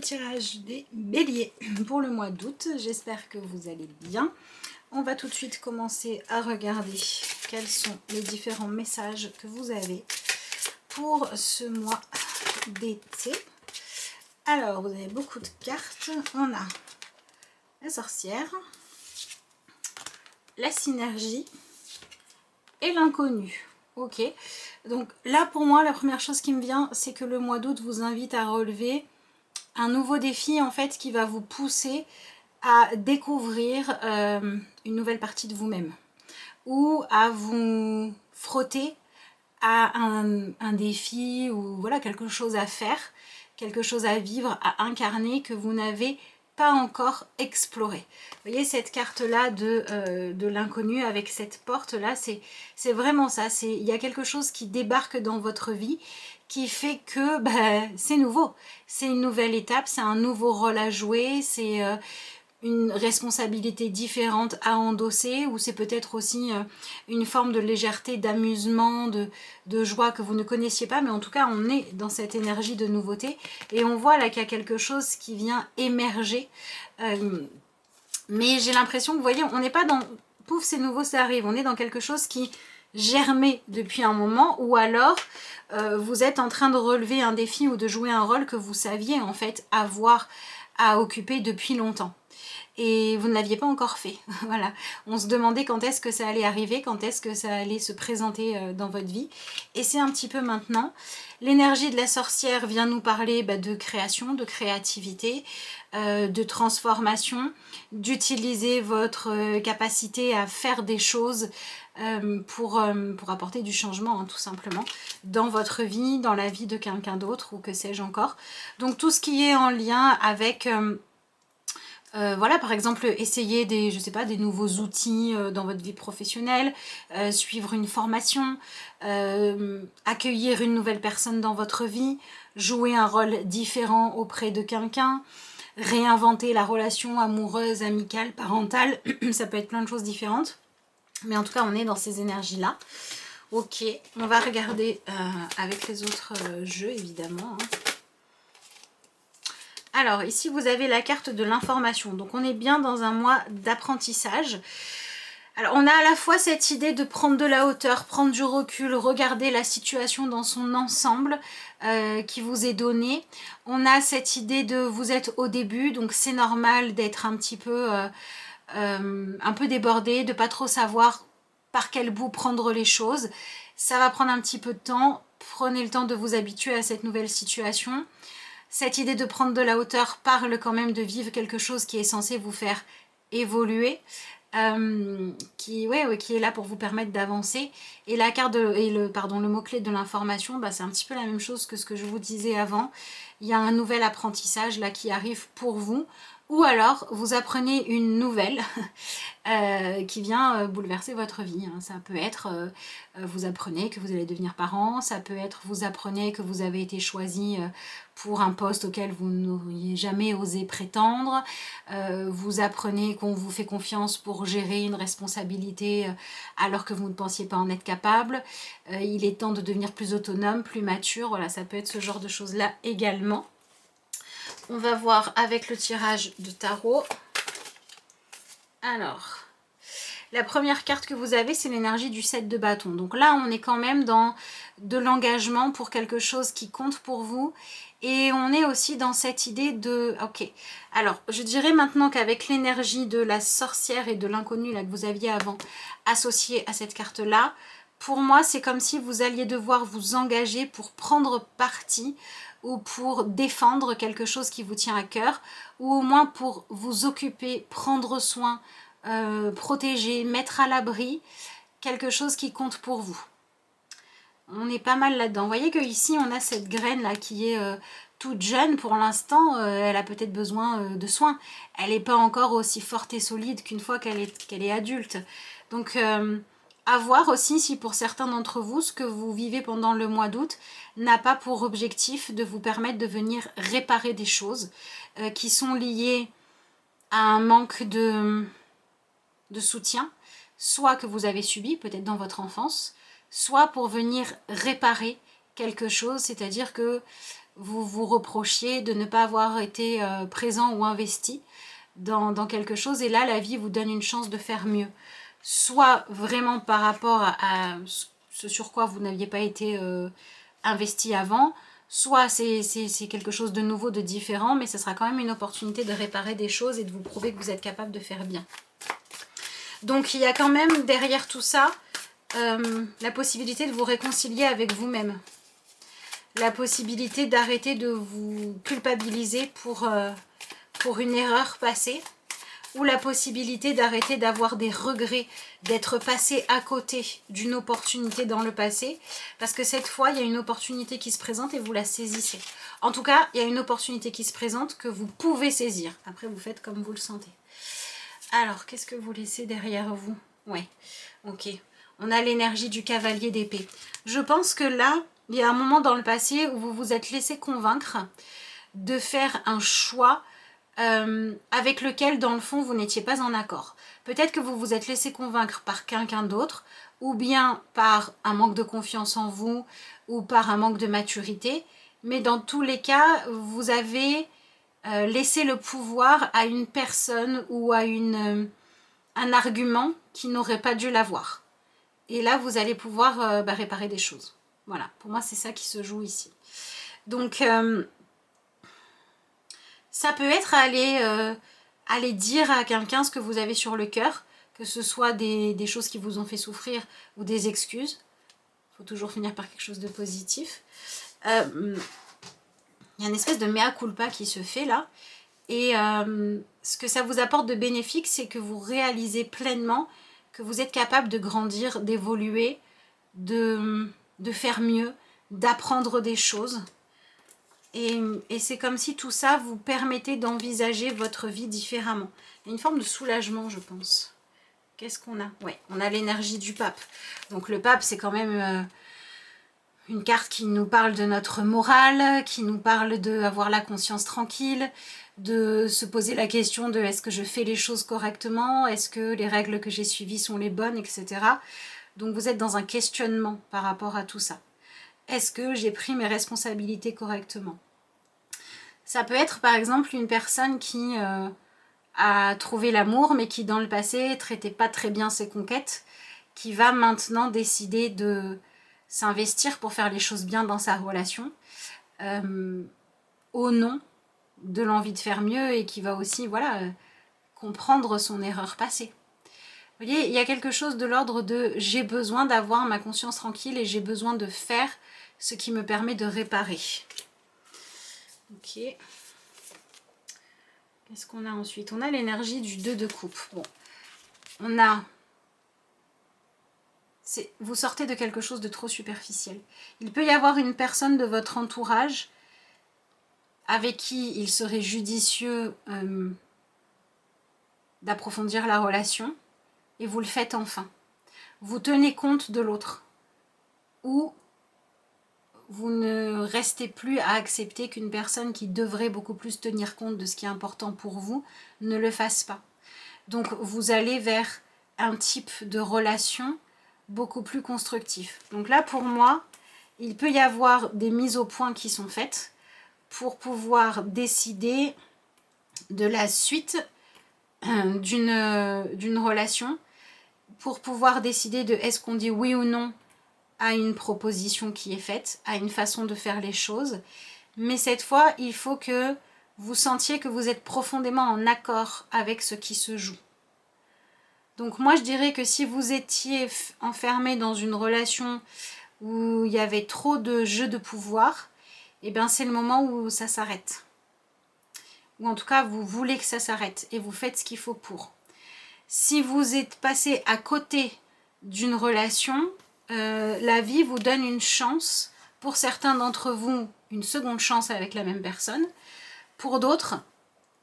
tirage des béliers pour le mois d'août. J'espère que vous allez bien. On va tout de suite commencer à regarder quels sont les différents messages que vous avez pour ce mois d'été. Alors, vous avez beaucoup de cartes. On a la sorcière, la synergie et l'inconnu. Ok, donc là pour moi la première chose qui me vient, c'est que le mois d'août vous invite à relever un nouveau défi en fait qui va vous pousser à découvrir une nouvelle partie de vous-même ou à vous frotter à un défi ou voilà quelque chose à faire, quelque chose à vivre, à incarner que vous n'avez pas encore exploré. Vous voyez cette carte là de l'inconnu avec cette porte là, c'est vraiment ça, il y a quelque chose qui débarque dans votre vie qui fait que c'est nouveau, c'est une nouvelle étape, c'est un nouveau rôle à jouer, c'est une responsabilité différente à endosser, ou c'est peut-être aussi une forme de légèreté, d'amusement, de joie que vous ne connaissiez pas, mais en tout cas on est dans cette énergie de nouveauté et on voit là qu'il y a quelque chose qui vient émerger, mais j'ai l'impression que vous voyez on n'est pas dans pouf c'est nouveau ça arrive, on est dans quelque chose qui germait depuis un moment, ou alors vous êtes en train de relever un défi ou de jouer un rôle que vous saviez en fait avoir à occuper depuis longtemps. Et vous ne l'aviez pas encore fait. Voilà. On se demandait quand est-ce que ça allait arriver, quand est-ce que ça allait se présenter dans votre vie. Et c'est un petit peu maintenant. L'énergie de la sorcière vient nous parler de création, de créativité, de transformation, d'utiliser votre capacité à faire des choses pour apporter du changement, hein, tout simplement, dans votre vie, dans la vie de quelqu'un d'autre, ou que sais-je encore. Donc tout ce qui est en lien avec... voilà, par exemple, essayer je sais pas, des nouveaux outils dans votre vie professionnelle, suivre une formation, accueillir une nouvelle personne dans votre vie, jouer un rôle différent auprès de quelqu'un, réinventer la relation amoureuse, amicale, parentale, ça peut être plein de choses différentes. Mais en tout cas, on est dans ces énergies-là. Ok, on va regarder avec les autres jeux, évidemment, hein. Alors ici vous avez la carte de l'information, donc on est bien dans un mois d'apprentissage. Alors on a à la fois cette idée de prendre de la hauteur, prendre du recul, regarder la situation dans son ensemble qui vous est donnée. On a cette idée de vous êtes au début, donc c'est normal d'être un petit peu débordé, de pas trop savoir par quel bout prendre les choses. Ça va prendre un petit peu de temps, prenez le temps de vous habituer à cette nouvelle situation. Cette idée de prendre de la hauteur parle quand même de vivre quelque chose qui est censé vous faire évoluer, qui est là pour vous permettre d'avancer. Et la carte le mot-clé de l'information, c'est un petit peu la même chose que ce que je vous disais avant. Il y a un nouvel apprentissage là qui arrive pour vous. Ou alors, vous apprenez une nouvelle qui vient bouleverser votre vie. Hein. Ça peut être, vous apprenez que vous allez devenir parent, ça peut être, vous apprenez que vous avez été choisi pour un poste auquel vous n'auriez jamais osé prétendre, vous apprenez qu'on vous fait confiance pour gérer une responsabilité alors que vous ne pensiez pas en être capable. Il est temps de devenir plus autonome, plus mature. Voilà, ça peut être ce genre de choses-là également. On va voir avec le tirage de tarot. Alors, la première carte que vous avez, c'est l'énergie du 7 de bâton. Donc là, on est quand même dans de l'engagement pour quelque chose qui compte pour vous. Et on est aussi dans cette idée de... Ok, alors je dirais maintenant qu'avec l'énergie de la sorcière et de l'inconnu là que vous aviez avant associée à cette carte-là, pour moi, c'est comme si vous alliez devoir vous engager pour prendre parti ou pour défendre quelque chose qui vous tient à cœur, ou au moins pour vous occuper, prendre soin, protéger, mettre à l'abri quelque chose qui compte pour vous. On est pas mal là-dedans. Vous voyez que ici on a cette graine là qui est toute jeune pour l'instant, elle a peut-être besoin de soins. Elle n'est pas encore aussi forte et solide qu'une fois qu'elle est adulte. Donc à voir aussi si pour certains d'entre vous, ce que vous vivez pendant le mois d'août n'a pas pour objectif de vous permettre de venir réparer des choses qui sont liées à un manque de soutien, soit que vous avez subi, peut-être dans votre enfance, soit pour venir réparer quelque chose, c'est-à-dire que vous vous reprochiez de ne pas avoir été présent ou investi dans quelque chose. Et là, la vie vous donne une chance de faire mieux. Soit vraiment par rapport à ce sur quoi vous n'aviez pas été investi avant, soit c'est quelque chose de nouveau, de différent, mais ce sera quand même une opportunité de réparer des choses et de vous prouver que vous êtes capable de faire bien. Donc il y a quand même derrière tout ça la possibilité de vous réconcilier avec vous-même. La possibilité d'arrêter de vous culpabiliser pour une erreur passée, ou la possibilité d'arrêter d'avoir des regrets, d'être passé à côté d'une opportunité dans le passé, parce que cette fois, il y a une opportunité qui se présente et vous la saisissez. En tout cas, il y a une opportunité qui se présente que vous pouvez saisir. Après, vous faites comme vous le sentez. Alors, qu'est-ce que vous laissez derrière vous? Ouais, ok. On a l'énergie du cavalier d'épée. Je pense que là, il y a un moment dans le passé où vous vous êtes laissé convaincre de faire un choix avec lequel, dans le fond, vous n'étiez pas en accord. Peut-être que vous vous êtes laissé convaincre par quelqu'un d'autre, ou bien par un manque de confiance en vous, ou par un manque de maturité. Mais dans tous les cas, vous avez laissé le pouvoir à une personne ou à un argument qui n'aurait pas dû l'avoir. Et là, vous allez pouvoir réparer des choses. Voilà, pour moi, c'est ça qui se joue ici. Donc, ça peut être aller dire à quelqu'un ce que vous avez sur le cœur, que ce soit des choses qui vous ont fait souffrir ou des excuses. Il faut toujours finir par quelque chose de positif. Il y a une espèce de mea culpa qui se fait là. Et ce que ça vous apporte de bénéfique, c'est que vous réalisez pleinement que vous êtes capable de grandir, d'évoluer, de faire mieux, d'apprendre des choses. Et c'est comme si tout ça vous permettait d'envisager votre vie différemment. Il y a une forme de soulagement, je pense. Qu'est-ce qu'on a? Ouais, on a l'énergie du pape. Donc le pape, c'est quand même une carte qui nous parle de notre morale, qui nous parle d'avoir la conscience tranquille, de se poser la question de est-ce que je fais les choses correctement, est-ce que les règles que j'ai suivies sont les bonnes, etc. Donc vous êtes dans un questionnement par rapport à tout ça. Est-ce que j'ai pris mes responsabilités correctement? Ça peut être par exemple une personne qui a trouvé l'amour mais qui dans le passé traitait pas très bien ses conquêtes, qui va maintenant décider de s'investir pour faire les choses bien dans sa relation au nom de l'envie de faire mieux et qui va aussi comprendre son erreur passée. Vous voyez, il y a quelque chose de l'ordre de j'ai besoin d'avoir ma conscience tranquille et j'ai besoin de faire ce qui me permet de réparer. Ok. Qu'est-ce qu'on a ensuite? On a l'énergie du 2 de coupe. Bon, on a... Vous sortez de quelque chose de trop superficiel. Il peut y avoir une personne de votre entourage avec qui il serait judicieux d'approfondir la relation et vous le faites enfin. Vous tenez compte de l'autre ou vous ne restez plus à accepter qu'une personne qui devrait beaucoup plus tenir compte de ce qui est important pour vous ne le fasse pas. Donc vous allez vers un type de relation beaucoup plus constructif. Donc là pour moi, il peut y avoir des mises au point qui sont faites pour pouvoir décider de la suite d'une relation, pour pouvoir décider de est-ce qu'on dit oui ou non à une proposition qui est faite, à une façon de faire les choses. Mais cette fois, il faut que vous sentiez que vous êtes profondément en accord avec ce qui se joue. Donc moi, je dirais que si vous étiez enfermé dans une relation où il y avait trop de jeux de pouvoir, eh bien c'est le moment où ça s'arrête. Ou en tout cas, vous voulez que ça s'arrête et vous faites ce qu'il faut pour. Si vous êtes passé à côté d'une relation, la vie vous donne une chance. Pour certains d'entre vous, une seconde chance avec la même personne. Pour d'autres,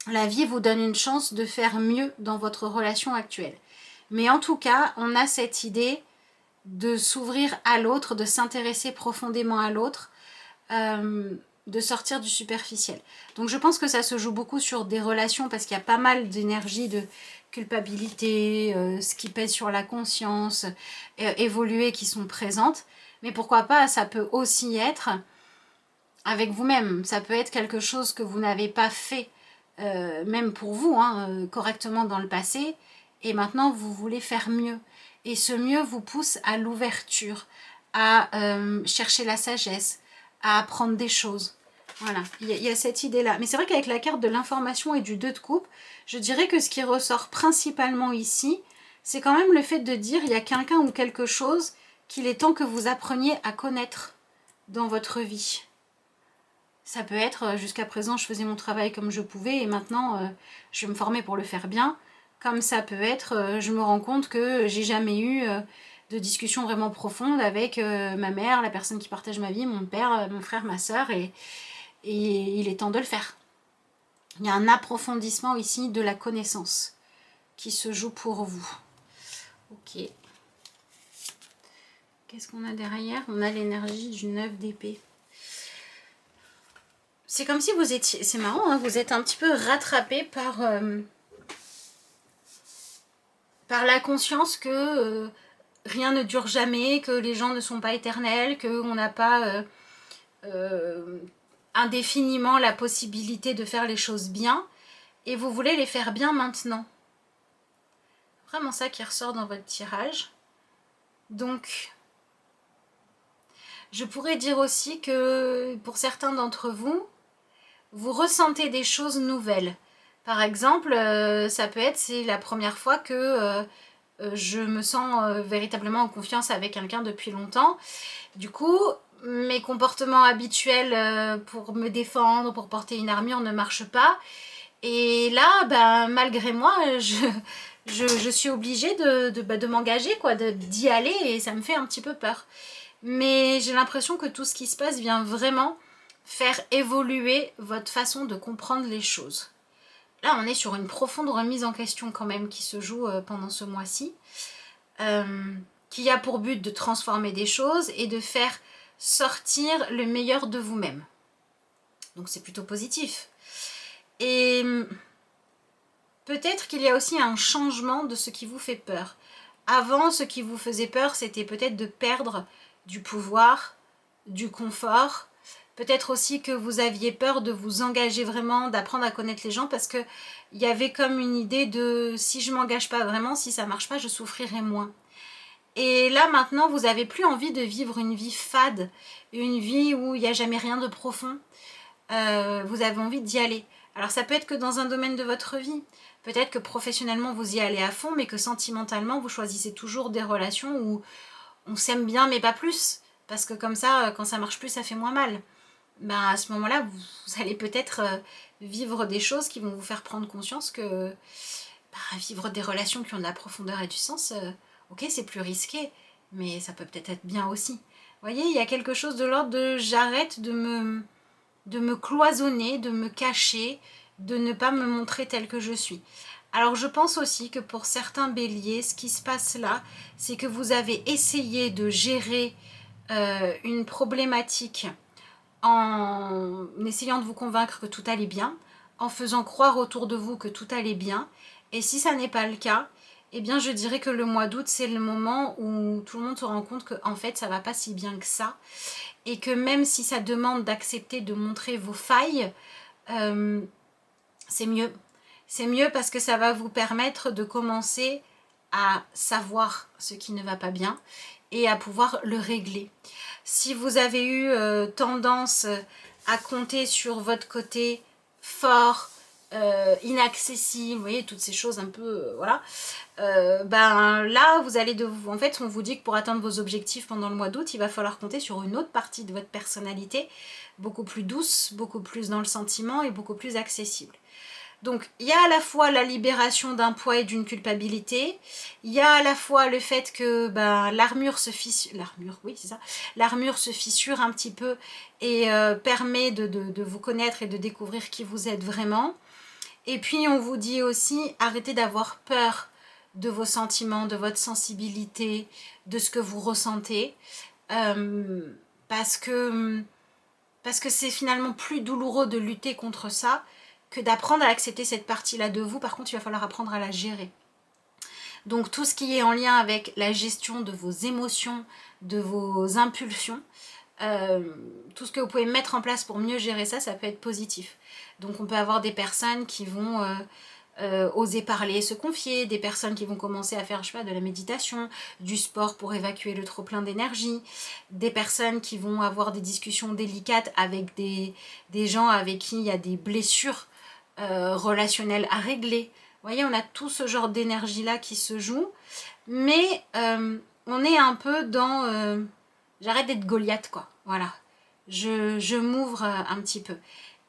la vie vous donne une chance de faire mieux dans votre relation actuelle. Mais en tout cas, on a cette idée de s'ouvrir à l'autre, de s'intéresser profondément à l'autre, de sortir du superficiel. Donc je pense que ça se joue beaucoup sur des relations parce qu'il y a pas mal d'énergie de culpabilité, ce qui pèse sur la conscience, évoluer qui sont présentes. Mais pourquoi pas, ça peut aussi être avec vous-même. Ça peut être quelque chose que vous n'avez pas fait, même pour vous, hein, correctement dans le passé, et maintenant vous voulez faire mieux. Et ce mieux vous pousse à l'ouverture, à chercher la sagesse, à apprendre des choses. Voilà, il y a cette idée-là. Mais c'est vrai qu'avec la carte de l'information et du 2 de coupe, je dirais que ce qui ressort principalement ici, c'est quand même le fait de dire il y a quelqu'un ou quelque chose qu'il est temps que vous appreniez à connaître dans votre vie. Ça peut être, jusqu'à présent, je faisais mon travail comme je pouvais et maintenant, je vais me former pour le faire bien. Comme ça peut être, je me rends compte que j'ai jamais eu de discussion vraiment profonde avec ma mère, la personne qui partage ma vie, mon père, mon frère, ma soeur, et il est temps de le faire. Il y a un approfondissement ici de la connaissance qui se joue pour vous. Ok. Qu'est-ce qu'on a derrière? On a l'énergie du 9 d'épée. C'est comme si vous étiez... C'est marrant, hein, vous êtes un petit peu rattrapé par la conscience que rien ne dure jamais, que les gens ne sont pas éternels, qu'on n'a pas indéfiniment la possibilité de faire les choses bien, et vous voulez les faire bien maintenant. Vraiment ça qui ressort dans votre tirage. Donc, je pourrais dire aussi que pour certains d'entre vous, vous ressentez des choses nouvelles. Par exemple, ça peut être, c'est la première fois que je me sens véritablement en confiance avec quelqu'un depuis longtemps. Du coup, mes comportements habituels pour me défendre, pour porter une armure ne marchent pas. Et là, ben, malgré moi, je suis obligée de m'engager, quoi, d'y aller, et ça me fait un petit peu peur. Mais j'ai l'impression que tout ce qui se passe vient vraiment faire évoluer votre façon de comprendre les choses. Là, on est sur une profonde remise en question quand même qui se joue pendant ce mois-ci, qui a pour but de transformer des choses et de faire sortir le meilleur de vous-même. Donc c'est plutôt positif. Et peut-être qu'il y a aussi un changement de ce qui vous fait peur. Avant, ce qui vous faisait peur, c'était peut-être de perdre du pouvoir, du confort. Peut-être aussi que vous aviez peur de vous engager vraiment, d'apprendre à connaître les gens, parce qu'il y avait comme une idée de si je m'engage pas vraiment, si ça marche pas, je souffrirai moins. Et là maintenant, vous n'avez plus envie de vivre une vie fade, une vie où il n'y a jamais rien de profond. Vous avez envie d'y aller. Alors ça peut être que dans un domaine de votre vie. Peut-être que professionnellement vous y allez à fond, mais que sentimentalement vous choisissez toujours des relations où on s'aime bien mais pas plus. Parce que comme ça, quand ça marche plus, ça fait moins mal. Ben, à ce moment-là, vous allez peut-être vivre des choses qui vont vous faire prendre conscience que vivre des relations qui ont de la profondeur et du sens, ok, c'est plus risqué, mais ça peut peut-être être bien aussi. Vous voyez, il y a quelque chose de l'ordre de j'arrête de me cloisonner, de me cacher, de ne pas me montrer telle que je suis. Alors je pense aussi que pour certains béliers, ce qui se passe là, c'est que vous avez essayé de gérer une problématique en essayant de vous convaincre que tout allait bien, en faisant croire autour de vous que tout allait bien. Et si ça n'est pas le cas, eh bien je dirais que le mois d'août, c'est le moment où tout le monde se rend compte qu'en fait, ça va pas si bien que ça. Et que même si ça demande d'accepter de montrer vos failles, c'est mieux. C'est mieux parce que ça va vous permettre de commencer à savoir ce qui ne va pas bien et à pouvoir le régler. Si vous avez eu tendance à compter sur votre côté fort, inaccessible, vous voyez, toutes ces choses un peu, voilà, ben là, vous allez en fait, on vous dit que pour atteindre vos objectifs pendant le mois d'août, il va falloir compter sur une autre partie de votre personnalité, beaucoup plus douce, beaucoup plus dans le sentiment et beaucoup plus accessible. Donc, il y a à la fois la libération d'un poids et d'une culpabilité, il y a à la fois le fait que l'armure se fissure, l'armure se fissure un petit peu et permet de vous connaître et de découvrir qui vous êtes vraiment. Et puis, on vous dit aussi, arrêtez d'avoir peur de vos sentiments, de votre sensibilité, de ce que vous ressentez, parce que c'est finalement plus douloureux de lutter contre ça que d'apprendre à accepter cette partie-là de vous. Par contre, il va falloir apprendre à la gérer. Donc tout ce qui est en lien avec la gestion de vos émotions, de vos impulsions, tout ce que vous pouvez mettre en place pour mieux gérer ça, ça peut être positif. Donc on peut avoir des personnes qui vont oser parler, se confier, des personnes qui vont commencer à faire, je sais pas, de la méditation, du sport pour évacuer le trop plein d'énergie, des personnes qui vont avoir des discussions délicates avec des gens avec qui il y a des blessures relationnelles à régler. Vous voyez, on a tout ce genre d'énergie là qui se joue, mais on est un peu dans j'arrête d'être Goliath, quoi. Voilà. Je m'ouvre un petit peu.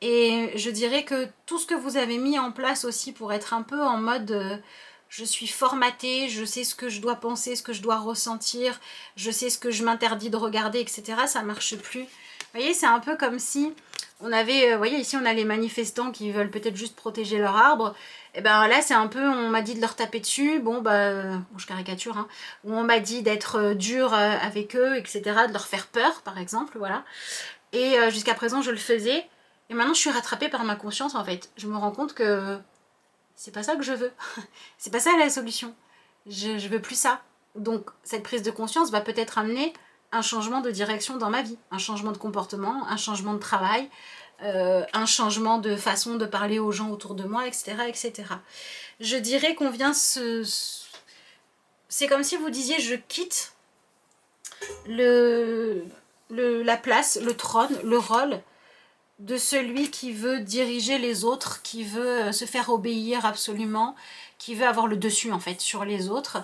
Et je dirais que tout ce que vous avez mis en place aussi pour être un peu en mode je suis formatée, je sais ce que je dois penser, ce que je dois ressentir, je sais ce que je m'interdis de regarder, etc. Ça marche plus. Vous voyez, c'est un peu comme si on avait, vous voyez, ici on a les manifestants qui veulent peut-être juste protéger leur arbre. Et ben là, c'est un peu, on m'a dit de leur taper dessus, bon, je caricature, hein, ou on m'a dit d'être dur avec eux, etc., de leur faire peur, par exemple, voilà. Et jusqu'à présent, je le faisais. Et maintenant, je suis rattrapée par ma conscience, en fait. Je me rends compte que c'est pas ça que je veux. C'est pas ça la solution. Je veux plus ça. Donc, cette prise de conscience va peut-être amener un changement de direction dans ma vie, un changement de comportement, un changement de travail, un changement de façon de parler aux gens autour de moi, etc. etc. Je dirais qu'on vient c'est comme si vous disiez je quitte la place, le trône, le rôle de celui qui veut diriger les autres, qui veut se faire obéir absolument, qui veut avoir le dessus en fait sur les autres,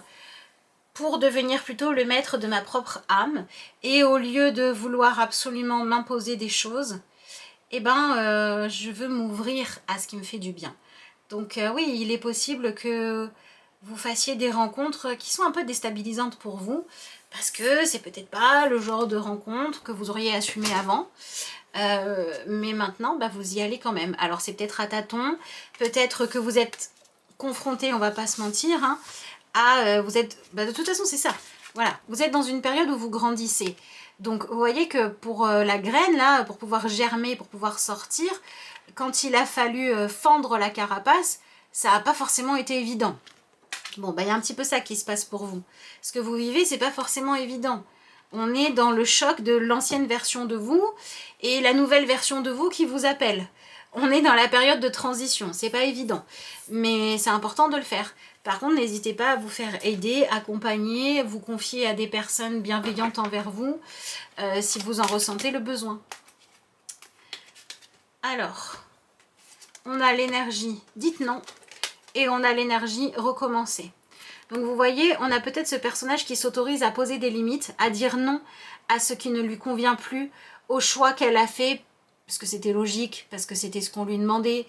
pour devenir plutôt le maître de ma propre âme. Et au lieu de vouloir absolument m'imposer des choses, eh ben, je veux m'ouvrir à ce qui me fait du bien. Donc oui, il est possible que vous fassiez des rencontres qui sont un peu déstabilisantes pour vous, parce que c'est peut-être pas le genre de rencontre que vous auriez assumé avant. Mais maintenant, vous y allez quand même. Alors c'est peut-être à tâtons, peut-être que vous êtes confronté, on va pas se mentir, hein, vous êtes, de toute façon c'est ça. Voilà, vous êtes dans une période où vous grandissez. Donc vous voyez que pour la graine là, pour pouvoir germer, pour pouvoir sortir, quand il a fallu fendre la carapace, ça n'a pas forcément été évident. Bon, il y a un petit peu ça qui se passe pour vous. Ce que vous vivez, c'est pas forcément évident. On est dans le choc de l'ancienne version de vous et la nouvelle version de vous qui vous appelle. On est dans la période de transition, c'est pas évident, mais c'est important de le faire. Par contre, n'hésitez pas à vous faire aider, accompagner, vous confier à des personnes bienveillantes envers vous, si vous en ressentez le besoin. Alors, on a l'énergie dites non et on a l'énergie recommencer. Donc vous voyez, on a peut-être ce personnage qui s'autorise à poser des limites, à dire non à ce qui ne lui convient plus, au choix qu'elle a fait, parce que c'était logique, parce que c'était ce qu'on lui demandait,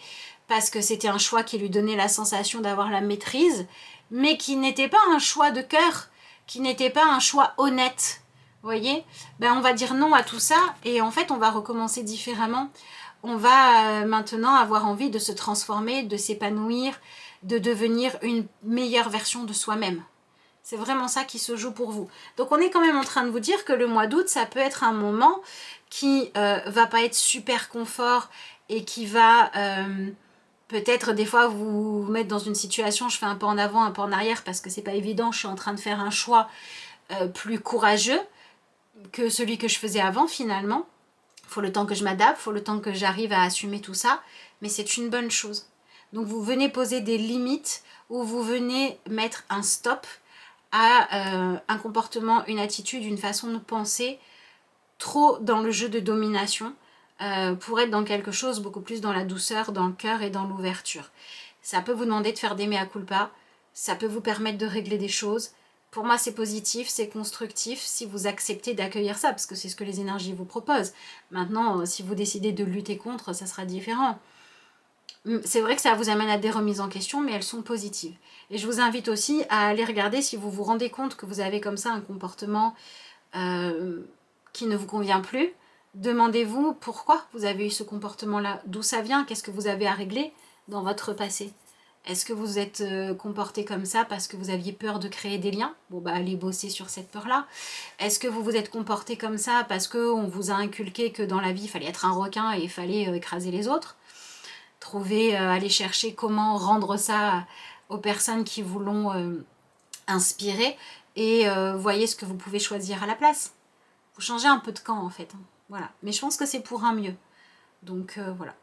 parce que c'était un choix qui lui donnait la sensation d'avoir la maîtrise, mais qui n'était pas un choix de cœur, qui n'était pas un choix honnête. Vous voyez, on va dire non à tout ça, et en fait on va recommencer différemment. On va maintenant avoir envie de se transformer, de s'épanouir, de devenir une meilleure version de soi-même. C'est vraiment ça qui se joue pour vous. Donc on est quand même en train de vous dire que le mois d'août, ça peut être un moment qui va pas être super confort et qui va peut-être des fois vous mettre dans une situation, je fais un pas en avant, un pas en arrière parce que c'est pas évident, je suis en train de faire un choix plus courageux que celui que je faisais avant finalement. Il faut le temps que je m'adapte, il faut le temps que j'arrive à assumer tout ça, mais c'est une bonne chose. Donc vous venez poser des limites ou vous venez mettre un stop à un comportement, une attitude, une façon de penser trop dans le jeu de domination pour être dans quelque chose beaucoup plus dans la douceur, dans le cœur et dans l'ouverture. Ça peut vous demander de faire des mea culpa, ça peut vous permettre de régler des choses. Pour moi, c'est positif, c'est constructif si vous acceptez d'accueillir ça, parce que c'est ce que les énergies vous proposent. Maintenant, si vous décidez de lutter contre, ça sera différent. C'est vrai que ça vous amène à des remises en question, mais elles sont positives. Et je vous invite aussi à aller regarder si vous vous rendez compte que vous avez comme ça un comportement qui ne vous convient plus. Demandez-vous pourquoi vous avez eu ce comportement-là, d'où ça vient, qu'est-ce que vous avez à régler dans votre passé. Est-ce que vous êtes comporté comme ça parce que vous aviez peur de créer des liens? Bon, allez bosser sur cette peur-là. Est-ce que vous vous êtes comporté comme ça parce qu'on vous a inculqué que dans la vie, il fallait être un requin et il fallait écraser les autres? Aller chercher comment rendre ça aux personnes qui vous l'ont inspiré et voyez ce que vous pouvez choisir à la place. Vous changez un peu de camp en fait. Hein. Voilà. Mais je pense que c'est pour un mieux. Donc voilà.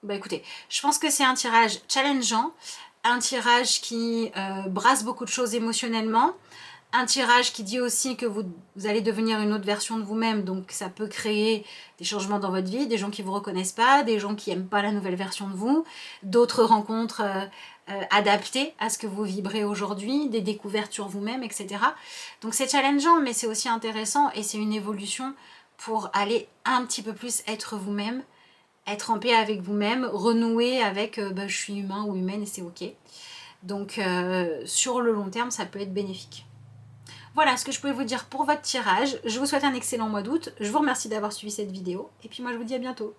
Bah écoutez, je pense que c'est un tirage challengeant, un tirage qui brasse beaucoup de choses émotionnellement, un tirage qui dit aussi que vous allez devenir une autre version de vous-même, donc ça peut créer des changements dans votre vie, des gens qui ne vous reconnaissent pas, des gens qui n'aiment pas la nouvelle version de vous, d'autres rencontres adaptées à ce que vous vibrez aujourd'hui, des découvertes sur vous-même, etc. Donc c'est challengeant, mais c'est aussi intéressant et c'est une évolution pour aller un petit peu plus être vous-même, être en paix avec vous-même, renouer avec je suis humain ou humaine et c'est ok. Donc sur le long terme, ça peut être bénéfique. Voilà ce que je pouvais vous dire pour votre tirage. Je vous souhaite un excellent mois d'août. Je vous remercie d'avoir suivi cette vidéo. Et puis moi, je vous dis à bientôt.